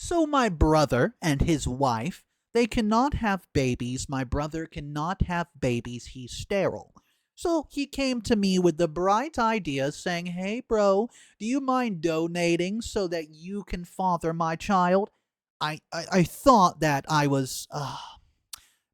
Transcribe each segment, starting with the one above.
So my brother and his wife, they cannot have babies. My brother cannot have babies. He's sterile. So he came to me with the bright idea saying, "Hey bro, do you mind donating so that you can father my child?" I thought that I was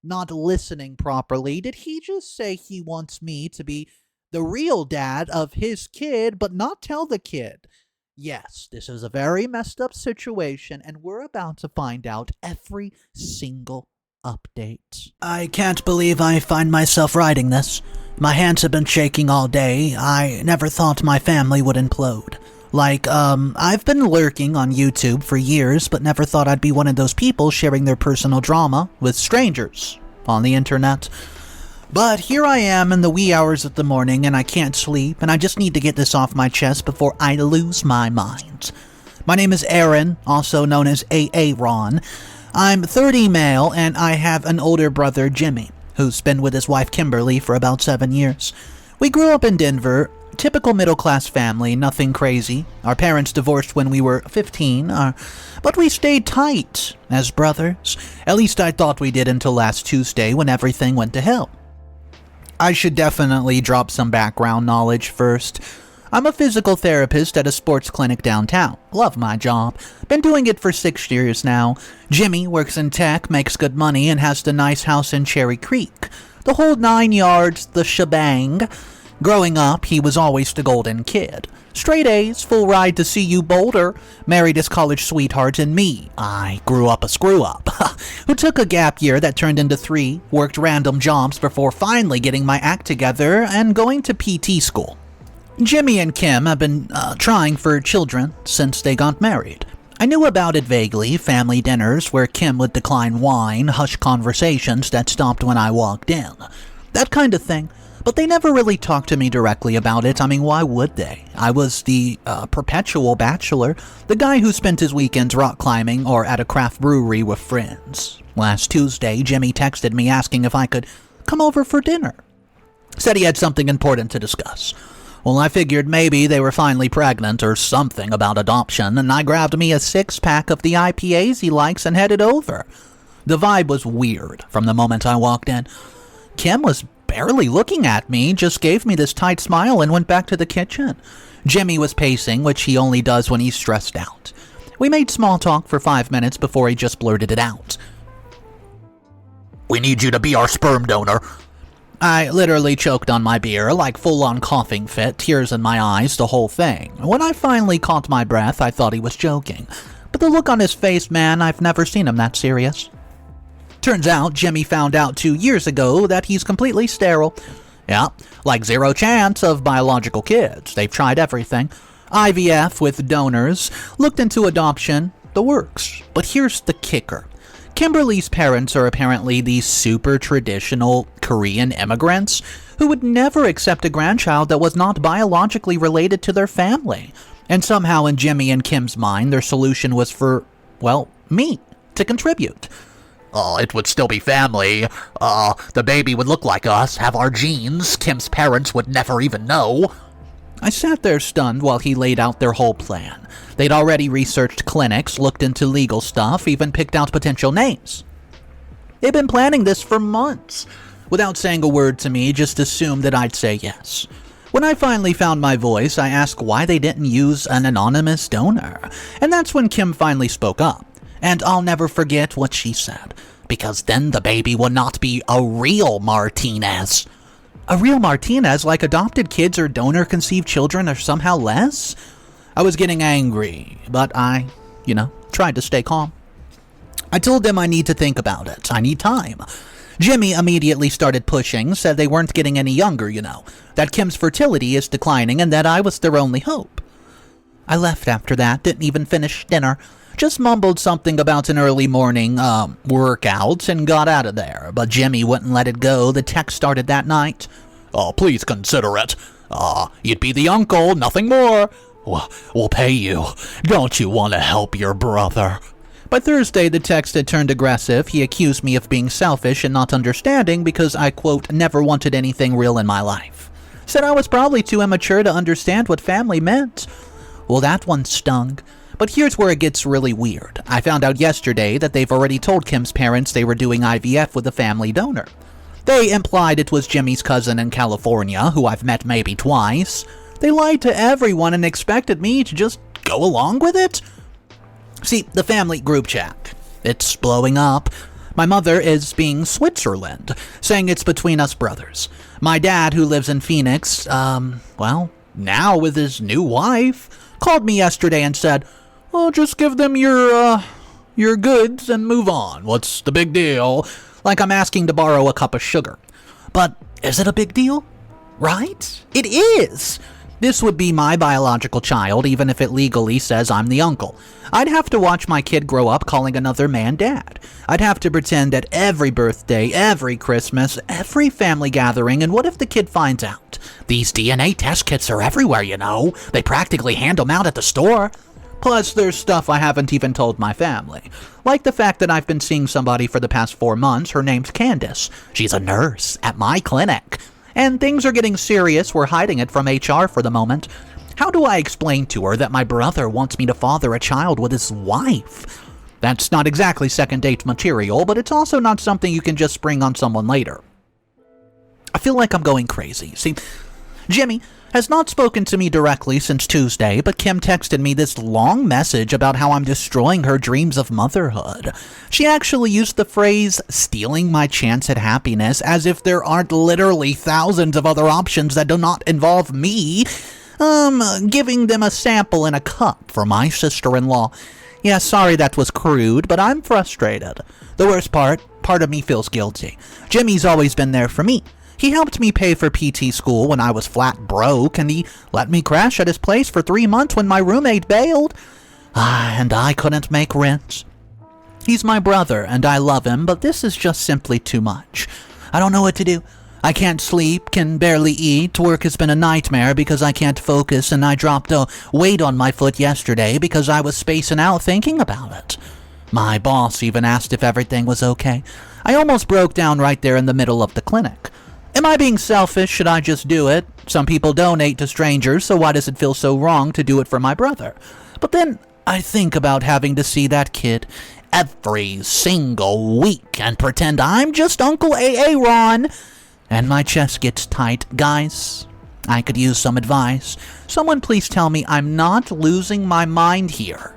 not listening properly. Did he just say he wants me to be the real dad of his kid but not tell the kid? Yes, this is a very messed up situation, and we're about to find out every single update. I can't believe I find myself writing this. My hands have been shaking all day. I never thought my family would implode. I've been lurking on YouTube for years, but never thought I'd be one of those people sharing their personal drama with strangers on the internet. But here I am in the wee hours of the morning, and I can't sleep, and I just need to get this off my chest before I lose my mind. My name is Aaron, also known as Aaron. I'm 30 male, and I have an older brother, Jimmy, who's been with his wife Kimberly for about 7 years. We grew up in Denver. Typical middle-class family, nothing crazy. Our parents divorced when we were 15, but we stayed tight as brothers. At least I thought we did until last Tuesday when everything went to hell. I should definitely drop some background knowledge first. I'm a physical therapist at a sports clinic downtown. Love my job. Been doing it for 6 years now. Jimmy works in tech, makes good money, and has the nice house in Cherry Creek. The whole 9 yards, the shebang. Growing up, he was always the golden kid. Straight A's, full ride to CU Boulder, married his college sweetheart, and me. I grew up a screw-up, who took a gap year that turned into 3, worked random jobs before finally getting my act together and going to PT school. Jimmy and Kim have been trying for children since they got married. I knew about it vaguely, family dinners where Kim would decline wine, hush conversations that stopped when I walked in. That kind of thing. But they never really talked to me directly about it. I mean, why would they? I was the perpetual bachelor, the guy who spent his weekends rock climbing or at a craft brewery with friends. Last Tuesday, Jimmy texted me asking if I could come over for dinner. Said he had something important to discuss. Well, I figured maybe they were finally pregnant or something about adoption, and I grabbed me a 6-pack of the IPAs he likes and headed over. The vibe was weird from the moment I walked in. Kim was barely looking at me, just gave me this tight smile and went back to the kitchen. Jimmy was pacing, which he only does when he's stressed out. We made small talk for 5 minutes before he just blurted it out. "We need you to be our sperm donor." I literally choked on my beer, like full-on coughing fit, tears in my eyes, the whole thing. When I finally caught my breath, I thought he was joking. But the look on his face, man, I've never seen him that serious. Turns out Jimmy found out 2 years ago that he's completely sterile. Yeah, like 0 chance of biological kids. They've tried everything. IVF with donors, looked into adoption, the works. But here's the kicker. Kimberly's parents are apparently these super traditional Korean immigrants who would never accept a grandchild that was not biologically related to their family. And somehow in Jimmy and Kim's mind, their solution was for, well, me to contribute. It would still be family. The baby would look like us, have our genes. Kim's parents would never even know. I sat there stunned while he laid out their whole plan. They'd already researched clinics, looked into legal stuff, even picked out potential names. They'd been planning this for months. Without saying a word to me, just assumed that I'd say yes. When I finally found my voice, I asked why they didn't use an anonymous donor. And that's when Kim finally spoke up. And I'll never forget what she said, because then the baby will not be a real Martinez. A real Martinez, like adopted kids or donor-conceived children are somehow less? I was getting angry, but I, tried to stay calm. I told them I need to think about it. I need time. Jimmy immediately started pushing, said they weren't getting any younger, that Kim's fertility is declining and that I was their only hope. I left after that, didn't even finish dinner. Just mumbled something about an early morning, workout and got out of there. But Jimmy wouldn't let it go. The text started that night. Please consider it. You'd be the uncle, nothing more. We'll pay you. Don't you want to help your brother? By Thursday, the text had turned aggressive. He accused me of being selfish and not understanding because I, quote, never wanted anything real in my life. Said I was probably too immature to understand what family meant. Well, that one stung. But here's where it gets really weird. I found out yesterday that they've already told Kim's parents they were doing IVF with a family donor. They implied it was Jimmy's cousin in California, who I've met maybe twice. They lied to everyone and expected me to just go along with it. See, the family group chat, it's blowing up. My mother is being Switzerland, saying it's between us brothers. My dad, who lives in Phoenix, now with his new wife, called me yesterday and said, "Well, just give them your goods and move on. What's the big deal?" Like I'm asking to borrow a cup of sugar. But is it a big deal? Right? It is! This would be my biological child, even if it legally says I'm the uncle. I'd have to watch my kid grow up calling another man dad. I'd have to pretend at every birthday, every Christmas, every family gathering, and what if the kid finds out? These DNA test kits are everywhere, you know. They practically hand them out at the store. Plus, there's stuff I haven't even told my family. Like the fact that I've been seeing somebody for the past 4 months. Her name's Candace. She's a nurse at my clinic. And things are getting serious. We're hiding it from HR for the moment. How do I explain to her that my brother wants me to father a child with his wife? That's not exactly second date material, but it's also not something you can just spring on someone later. I feel like I'm going crazy. See, Jimmy has not spoken to me directly since Tuesday, but Kim texted me this long message about how I'm destroying her dreams of motherhood. She actually used the phrase, stealing my chance at happiness, as if there aren't literally thousands of other options that do not involve me, giving them a sample in a cup for my sister-in-law. Yeah, sorry that was crude, but I'm frustrated. The worst part of me feels guilty. Jimmy's always been there for me. He helped me pay for PT school when I was flat broke, and he let me crash at his place for 3 months when my roommate bailed. And I couldn't make rent. He's my brother, and I love him, but this is just simply too much. I don't know what to do. I can't sleep, can barely eat, work has been a nightmare because I can't focus, and I dropped a weight on my foot yesterday because I was spacing out thinking about it. My boss even asked if everything was okay. I almost broke down right there in the middle of the clinic. Am I being selfish? Should I just do it? Some people donate to strangers, so why does it feel so wrong to do it for my brother? But then I think about having to see that kid every single week and pretend I'm just Uncle Aaron, and my chest gets tight. Guys, I could use some advice. Someone please tell me I'm not losing my mind here.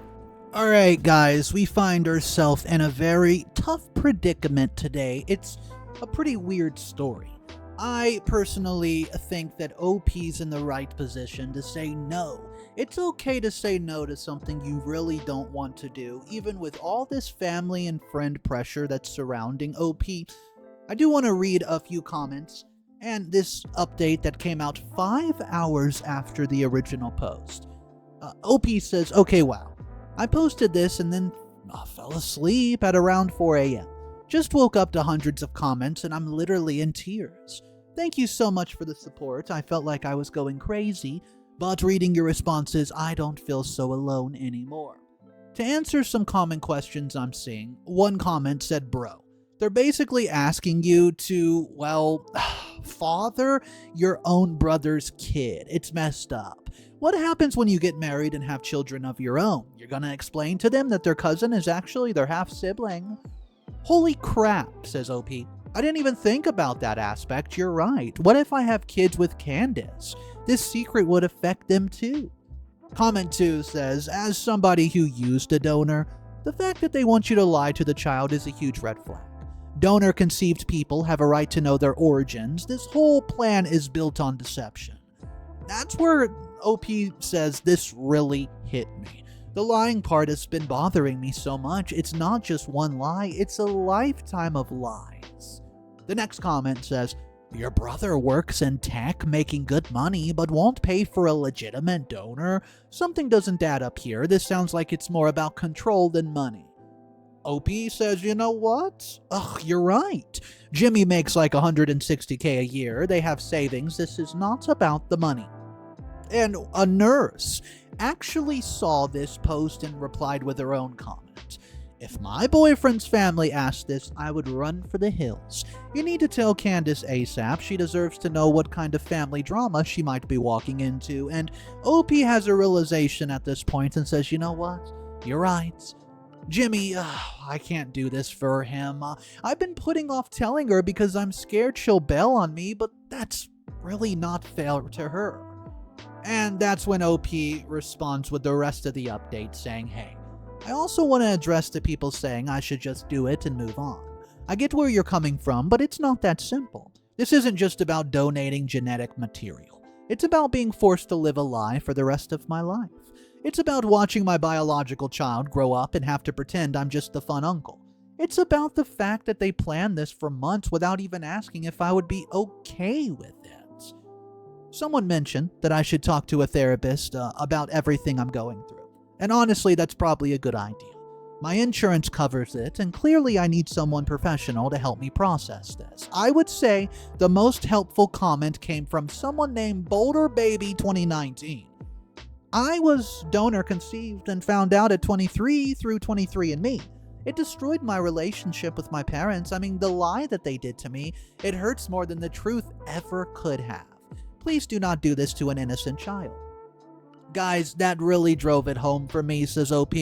Alright guys, we find ourselves in a very tough predicament today. It's a pretty weird story. I personally think that OP's in the right position to say no. It's okay to say no to something you really don't want to do, even with all this family and friend pressure that's surrounding OP. I do want to read a few comments, and this update that came out 5 hours after the original post. OP says, "Okay, wow. I posted this and then fell asleep at around 4 a.m. Just woke up to hundreds of comments and I'm literally in tears. Thank you so much for the support. I felt like I was going crazy, but reading your responses, I don't feel so alone anymore." To answer some common questions I'm seeing, one comment said, "Bro, they're basically asking you to, father your own brother's kid. It's messed up. What happens when you get married and have children of your own? You're gonna explain to them that their cousin is actually their half-sibling?" Holy crap, says OP. I didn't even think about that aspect. You're right. What if I have kids with Candace? This secret would affect them too. Comment 2 says, as somebody who used a donor, the fact that they want you to lie to the child is a huge red flag. Donor-conceived people have a right to know their origins. This whole plan is built on deception. That's where OP says this really hit me. The lying part has been bothering me so much. It's not just one lie, it's a lifetime of lies. The next comment says, your brother works in tech, making good money, but won't pay for a legitimate donor? Something doesn't add up here. This sounds like it's more about control than money. OP says, you know what? You're right. Jimmy makes like $160K a year. They have savings. This is not about the money. And a nurse actually saw this post and replied with her own comment. If my boyfriend's family asked this, I would run for the hills. You need to tell Candace ASAP. She deserves to know what kind of family drama she might be walking into. And OP has a realization at this point and says, you know what? You're right. Jimmy, I can't do this for him. I've been putting off telling her because I'm scared she'll bail on me, but that's really not fair to her. And that's when OP responds with the rest of the update saying, hey, I also want to address the people saying I should just do it and move on. I get where you're coming from, but it's not that simple. This isn't just about donating genetic material. It's about being forced to live a lie for the rest of my life. It's about watching my biological child grow up and have to pretend I'm just the fun uncle. It's about the fact that they planned this for months without even asking if I would be okay with it. Someone mentioned that I should talk to a therapist about everything I'm going through. And honestly, that's probably a good idea. My insurance covers it, and clearly I need someone professional to help me process this. I would say the most helpful comment came from someone named Boulder Baby 2019. I was donor conceived and found out at 23 through 23andMe. It destroyed my relationship with my parents. I mean, the lie that they did to me, it hurts more than the truth ever could have. Please do not do this to an innocent child. Guys, that really drove it home for me, says OP.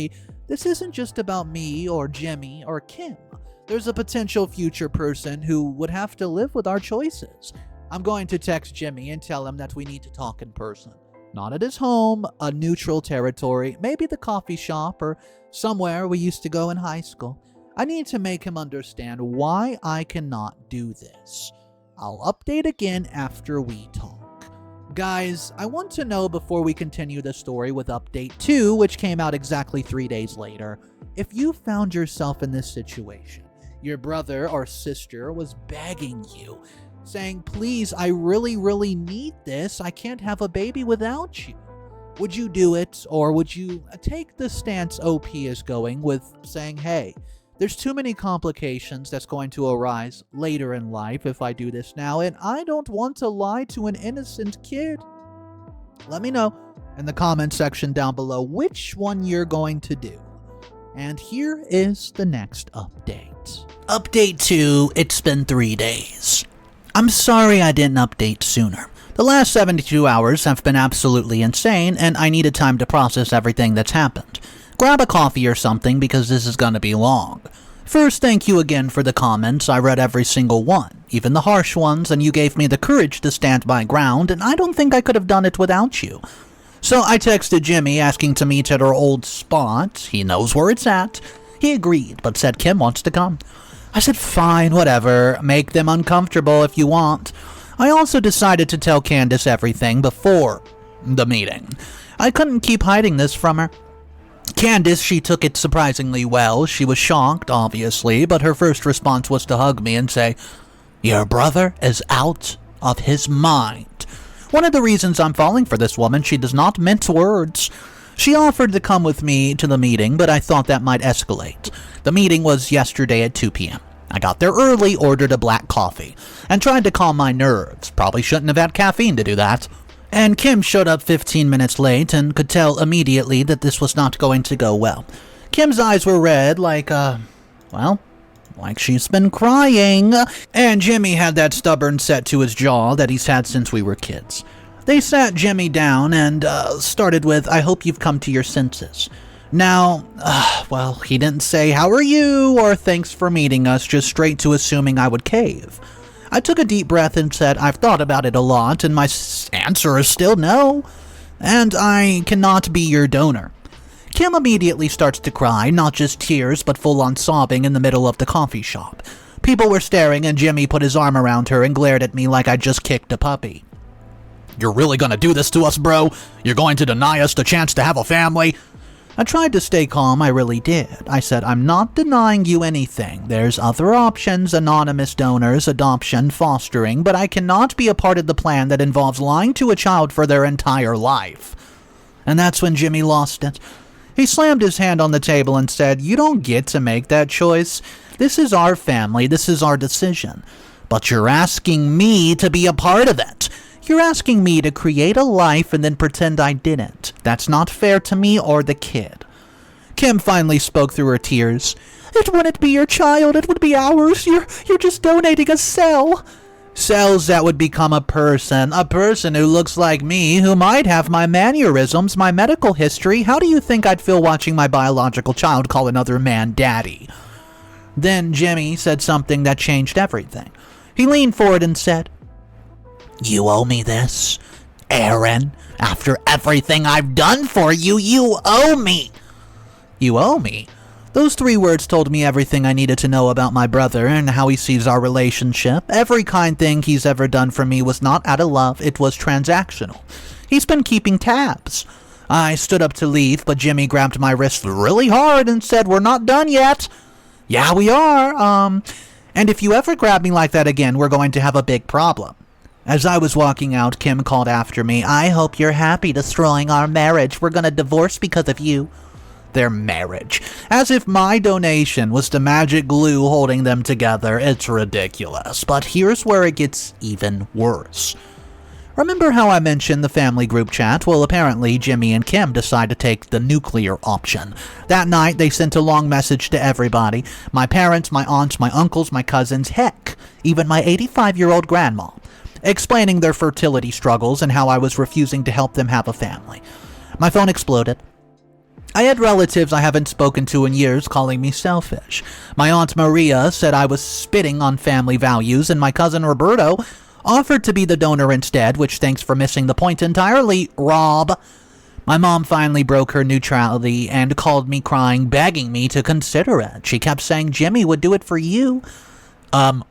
This isn't just about me or Jimmy or Kim. There's a potential future person who would have to live with our choices. I'm going to text Jimmy and tell him that we need to talk in person. Not at his home, a neutral territory, maybe the coffee shop or somewhere we used to go in high school. I need to make him understand why I cannot do this. I'll update again after we talk. Guys, I want to know before we continue the story with update 2, which came out exactly 3 days later, if you found yourself in this situation, your brother or sister was begging you, saying, please, I really need this, I can't have a baby without you. Would you do it, or would you take the stance OP is going with saying, hey, there's too many complications that's going to arise later in life if I do this now, and I don't want to lie to an innocent kid? Let me know in the comment section down below which one you're going to do. And here is the next update. Update 2, it's been 3 days. I'm sorry I didn't update sooner. The last 72 hours have been absolutely insane, and I needed time to process everything that's happened. Grab a coffee or something because this is gonna be long. First, thank you again for the comments. I read every single one, even the harsh ones, and you gave me the courage to stand my ground, and I don't think I could have done it without you. So I texted Jimmy asking to meet at our old spot. He knows where it's at. He agreed, but said Kim wants to come. I said, fine, whatever. Make them uncomfortable if you want. I also decided to tell Candace everything before the meeting. I couldn't keep hiding this from her. Candace, she took it surprisingly well. She was shocked, obviously, but her first response was to hug me and say, your brother is out of his mind. One of the reasons I'm falling for this woman, she does not mince words. She offered to come with me to the meeting, but I thought that might escalate. The meeting was yesterday at 2 p.m. I got there early, ordered a black coffee, and tried to calm my nerves. Probably shouldn't have had caffeine to do that. And Kim showed up 15 minutes late and could tell immediately that this was not going to go well. Kim's eyes were red like she's been crying. And Jimmy had that stubborn set to his jaw that he's had since we were kids. They sat Jimmy down and started with, I hope you've come to your senses. Now, he didn't say, how are you, or thanks for meeting us, just straight to assuming I would cave. I took a deep breath and said, I've thought about it a lot, and my answer is still no, and I cannot be your donor. Kim immediately starts to cry, not just tears, but full-on sobbing in the middle of the coffee shop. People were staring, and Jimmy put his arm around her and glared at me like I just kicked a puppy. You're really gonna do this to us, bro? You're going to deny us the chance to have a family? I tried to stay calm, I really did. I said, I'm not denying you anything. There's other options, anonymous donors, adoption, fostering, but I cannot be a part of the plan that involves lying to a child for their entire life. And that's when Jimmy lost it. He slammed his hand on the table and said, you don't get to make that choice. This is our family, this is our decision. But you're asking me to be a part of it. You're asking me to create a life and then pretend I didn't. That's not fair to me or the kid. Kim finally spoke through her tears. It wouldn't be your child, it would be ours. You're just donating a cell. Cells that would become a person who looks like me, who might have my mannerisms, my medical history. How do you think I'd feel watching my biological child call another man daddy? Then Jimmy said something that changed everything. He leaned forward and said, You owe me this, Aaron. After everything I've done for you, you owe me. You owe me? Those 3 words told me everything I needed to know about my brother and how he sees our relationship. Every kind thing he's ever done for me was not out of love, it was transactional. He's been keeping tabs. I stood up to leave, but Jimmy grabbed my wrist really hard and said, We're not done yet. Yeah, we are. And if you ever grab me like that again, we're going to have a big problem. As I was walking out, Kim called after me, I hope you're happy destroying our marriage. We're gonna divorce because of you. Their marriage. As if my donation was the magic glue holding them together. It's ridiculous. But here's where it gets even worse. Remember how I mentioned the family group chat? Well, apparently Jimmy and Kim decided to take the nuclear option. That night, they sent a long message to everybody. My parents, my aunts, my uncles, my cousins, heck, even my 85-year-old grandma, explaining their fertility struggles and how I was refusing to help them have a family. My phone exploded. I had relatives I haven't spoken to in years calling me selfish. My Aunt Maria said I was spitting on family values, and my cousin Roberto offered to be the donor instead, which, thanks for missing the point entirely, Rob. My mom finally broke her neutrality and called me crying, begging me to consider it. She kept saying Jimmy would do it for you.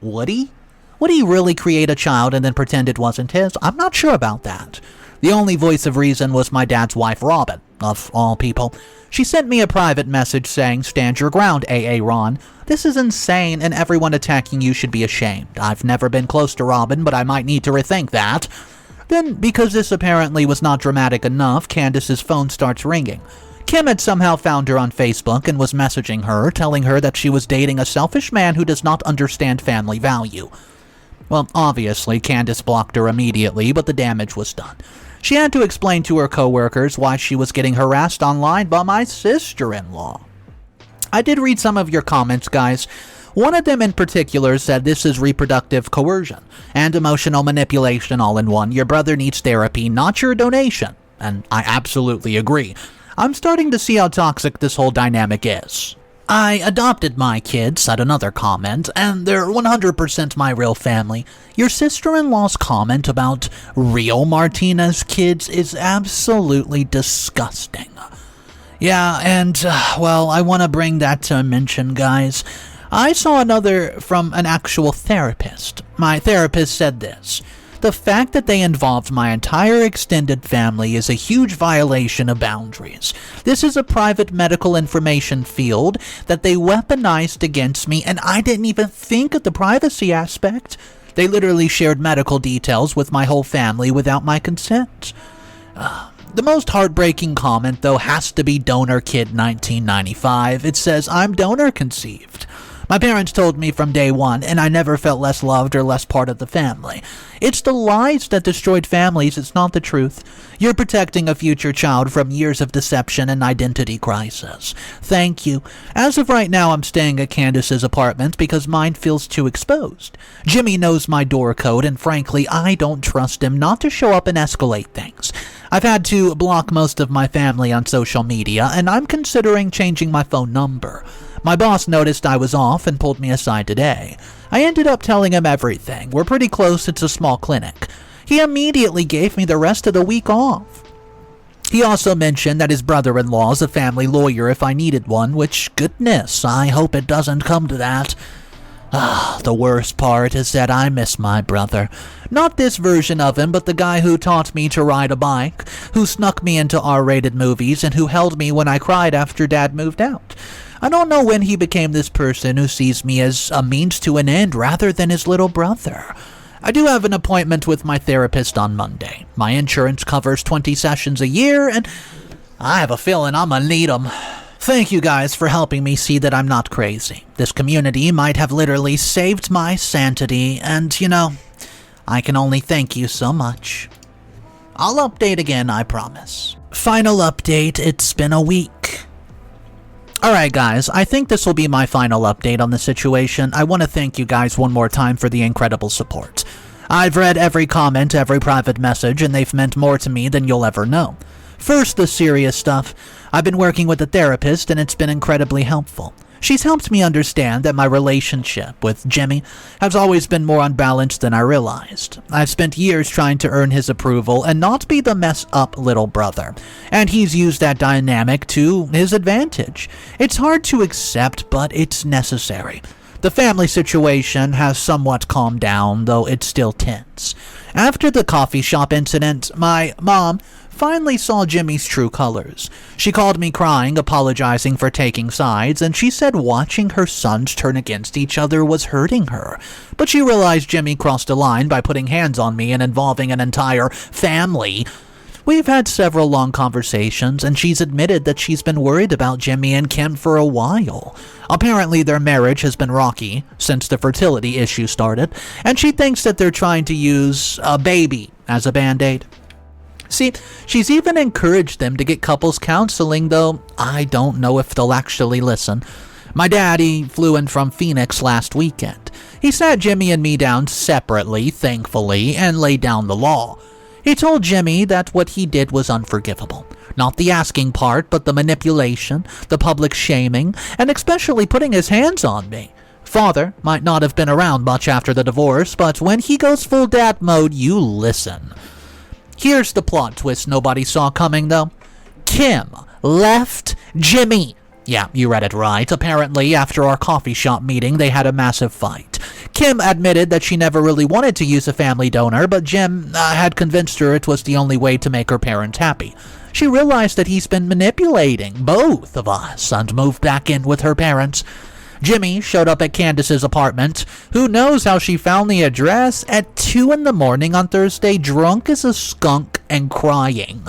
Would he? Would he really create a child and then pretend it wasn't his? I'm not sure about that. The only voice of reason was my dad's wife, Robin, of all people. She sent me a private message saying, Stand your ground, AA Ron. This is insane, and everyone attacking you should be ashamed. I've never been close to Robin, but I might need to rethink that. Then, because this apparently was not dramatic enough, Candace's phone starts ringing. Kim had somehow found her on Facebook and was messaging her, telling her that she was dating a selfish man who does not understand family value. Well, obviously, Candace blocked her immediately, but the damage was done. She had to explain to her coworkers why she was getting harassed online by my sister-in-law. I did read some of your comments, guys. One of them in particular said this is reproductive coercion and emotional manipulation all in one. Your brother needs therapy, not your donation. And I absolutely agree. I'm starting to see how toxic this whole dynamic is. I adopted my kids, said another comment, and they're 100% my real family. Your sister-in-law's comment about real Martinez kids is absolutely disgusting. Yeah, and, well, I want to bring that to mention, guys. I saw another from an actual therapist. My therapist said this. The fact that they involved my entire extended family is a huge violation of boundaries. This is a private medical information field that they weaponized against me, and I didn't even think of the privacy aspect. They literally shared medical details with my whole family without my consent. The most heartbreaking comment, though, has to be Donor Kid 1995. It says, I'm donor conceived. My parents told me from day one, and I never felt less loved or less part of the family. It's the lies that destroyed families, it's not the truth. You're protecting a future child from years of deception and identity crisis. Thank you. As of right now, I'm staying at Candace's apartment because mine feels too exposed. Jimmy knows my door code, and frankly, I don't trust him not to show up and escalate things. I've had to block most of my family on social media, and I'm considering changing my phone number. My boss noticed I was off and pulled me aside today. I ended up telling him everything. We're pretty close, it's a small clinic. He immediately gave me the rest of the week off. He also mentioned that his brother-in-law is a family lawyer if I needed one, which, goodness, I hope it doesn't come to that. The worst part is that I miss my brother. Not this version of him, but the guy who taught me to ride a bike, who snuck me into R-rated movies, and who held me when I cried after Dad moved out. I don't know when he became this person who sees me as a means to an end rather than his little brother. I do have an appointment with my therapist on Monday. My insurance covers 20 sessions a year, and I have a feeling I'm gonna need them. Thank you guys for helping me see that I'm not crazy. This community might have literally saved my sanity, and, I can only thank you so much. I'll update again, I promise. Final update, it's been a week. Alright guys, I think this will be my final update on the situation. I want to thank you guys one more time for the incredible support. I've read every comment, every private message, and they've meant more to me than you'll ever know. First, the serious stuff. I've been working with a therapist and it's been incredibly helpful. She's helped me understand that my relationship with Jimmy has always been more unbalanced than I realized. I've spent years trying to earn his approval and not be the mess-up little brother, and he's used that dynamic to his advantage. It's hard to accept, but it's necessary. The family situation has somewhat calmed down, though it's still tense. After the coffee shop incident, my mom finally saw Jimmy's true colors. She called me crying, apologizing for taking sides, and she said watching her sons turn against each other was hurting her. But she realized Jimmy crossed a line by putting hands on me and involving an entire family. We've had several long conversations, and she's admitted that she's been worried about Jimmy and Kim for a while. Apparently, their marriage has been rocky since the fertility issue started, and she thinks that they're trying to use a baby as a band-aid. See, she's even encouraged them to get couples counseling, though I don't know if they'll actually listen. My daddy flew in from Phoenix last weekend. He sat Jimmy and me down separately, thankfully, and laid down the law. He told Jimmy that what he did was unforgivable. Not the asking part, but the manipulation, the public shaming, and especially putting his hands on me. Father might not have been around much after the divorce, but when he goes full dad mode, you listen. Here's the plot twist nobody saw coming, though. Kim left Jimmy. Yeah, you read it right. Apparently, after our coffee shop meeting, they had a massive fight. Kim admitted that she never really wanted to use a family donor, but Jim had convinced her it was the only way to make her parents happy. She realized that he's been manipulating both of us and moved back in with her parents. Jimmy showed up at Candace's apartment. Who knows how she found the address at 2 a.m. on Thursday, drunk as a skunk and crying.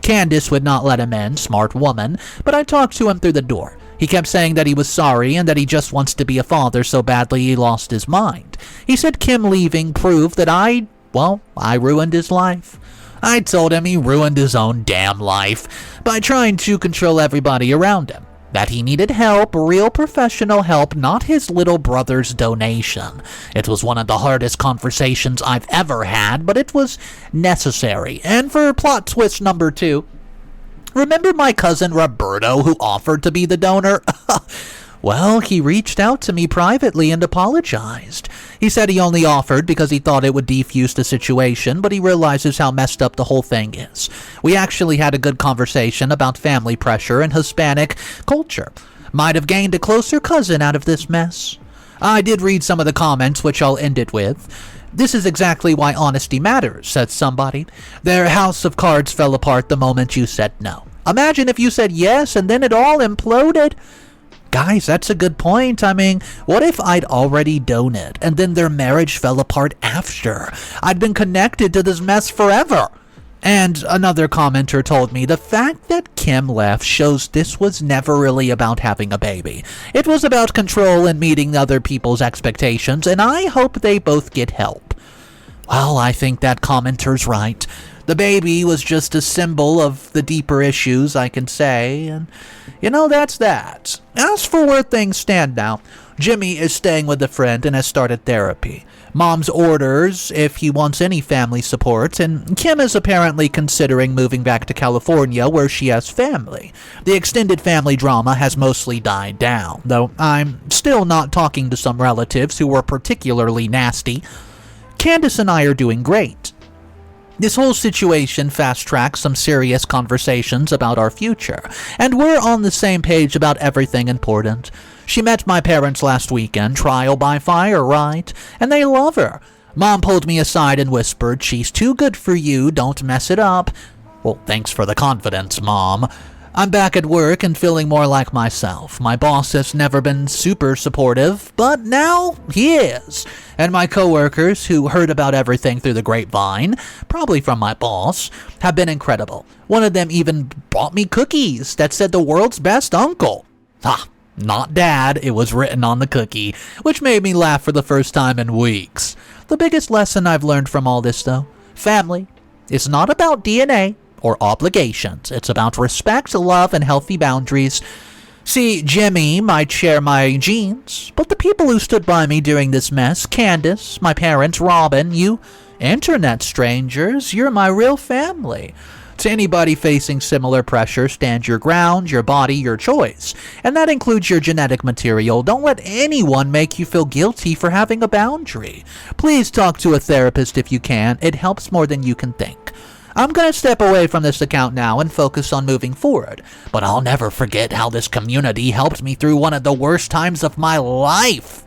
Candace would not let him in, smart woman, but I talked to him through the door. He kept saying that he was sorry and that he just wants to be a father so badly he lost his mind. He said Kim leaving proved that I ruined his life. I told him he ruined his own damn life by trying to control everybody around him. That he needed help, real professional help, not his little brother's donation. It was one of the hardest conversations I've ever had, but it was necessary. And for plot twist number 2, remember my cousin Roberto who offered to be the donor? Well, he reached out to me privately and apologized. He said he only offered because he thought it would defuse the situation, but he realizes how messed up the whole thing is. We actually had a good conversation about family pressure and Hispanic culture. Might have gained a closer cousin out of this mess. I did read some of the comments, which I'll end it with. This is exactly why honesty matters, said somebody. Their house of cards fell apart the moment you said no. Imagine if you said yes and then it all imploded. Guys, that's a good point. I mean, what if I'd already donated and then their marriage fell apart after? I'd been connected to this mess forever. And another commenter told me the fact that Kim left shows this was never really about having a baby. It was about control and meeting other people's expectations, and I hope they both get help. Well, I think that commenter's right. The baby was just a symbol of the deeper issues, I can say, and, that's that. As for where things stand now, Jimmy is staying with a friend and has started therapy. Mom's orders if he wants any family support, and Kim is apparently considering moving back to California where she has family. The extended family drama has mostly died down, though I'm still not talking to some relatives who were particularly nasty. Candace and I are doing great. This whole situation fast-tracks some serious conversations about our future, and we're on the same page about everything important. She met my parents last weekend, trial by fire, right? And they love her. Mom pulled me aside and whispered, "She's too good for you, don't mess it up." Well, thanks for the confidence, Mom. I'm back at work and feeling more like myself. My boss has never been super supportive, but now he is. And my coworkers, who heard about everything through the grapevine, probably from my boss, have been incredible. One of them even bought me cookies that said the world's best uncle. Not dad, it was written on the cookie, which made me laugh for the first time in weeks. The biggest lesson I've learned from all this, though, family is not about DNA or obligations. It's about respect, love, and healthy boundaries. See, Jimmy might share my genes, but the people who stood by me during this mess, Candace, my parents, Robin, you internet strangers, you're my real family. To anybody facing similar pressure, stand your ground, your body, your choice. And that includes your genetic material. Don't let anyone make you feel guilty for having a boundary. Please talk to a therapist if you can. It helps more than you can think. I'm gonna step away from this account now and focus on moving forward, but I'll never forget how this community helped me through one of the worst times of my life.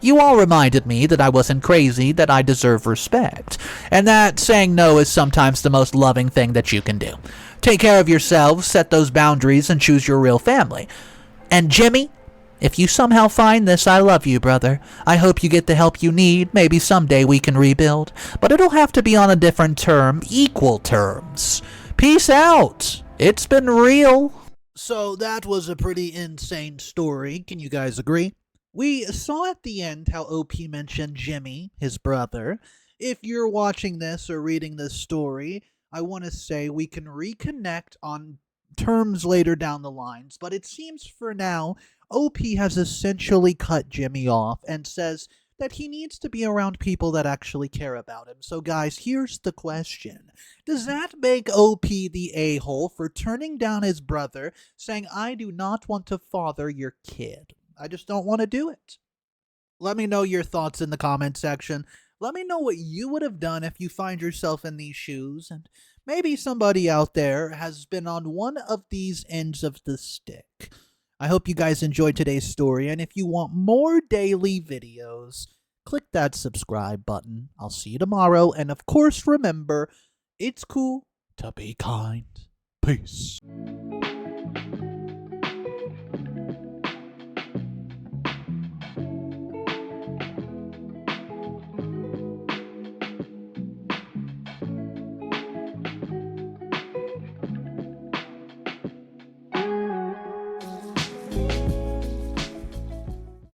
You all reminded me that I wasn't crazy, that I deserve respect, and that saying no is sometimes the most loving thing that you can do. Take care of yourselves, set those boundaries, and choose your real family. And Jimmy, if you somehow find this, I love you, brother. I hope you get the help you need. Maybe someday we can rebuild. But it'll have to be on a different term, equal terms. Peace out. It's been real. So that was a pretty insane story. Can you guys agree? We saw at the end how OP mentioned Jimmy, his brother. If you're watching this or reading this story, I want to say we can reconnect on terms later down the lines, but it seems for now OP has essentially cut Jimmy off and says that he needs to be around people that actually care about him. So guys, here's the question. Does that make OP the a-hole for turning down his brother, saying, I do not want to father your kid? I just don't want to do it. Let me know your thoughts in the comment section. Let me know what you would have done if you find yourself in these shoes, and maybe somebody out there has been on one of these ends of the stick. I hope you guys enjoyed today's story, and if you want more daily videos, click that subscribe button. I'll see you tomorrow, and of course remember, it's cool to be kind. Peace.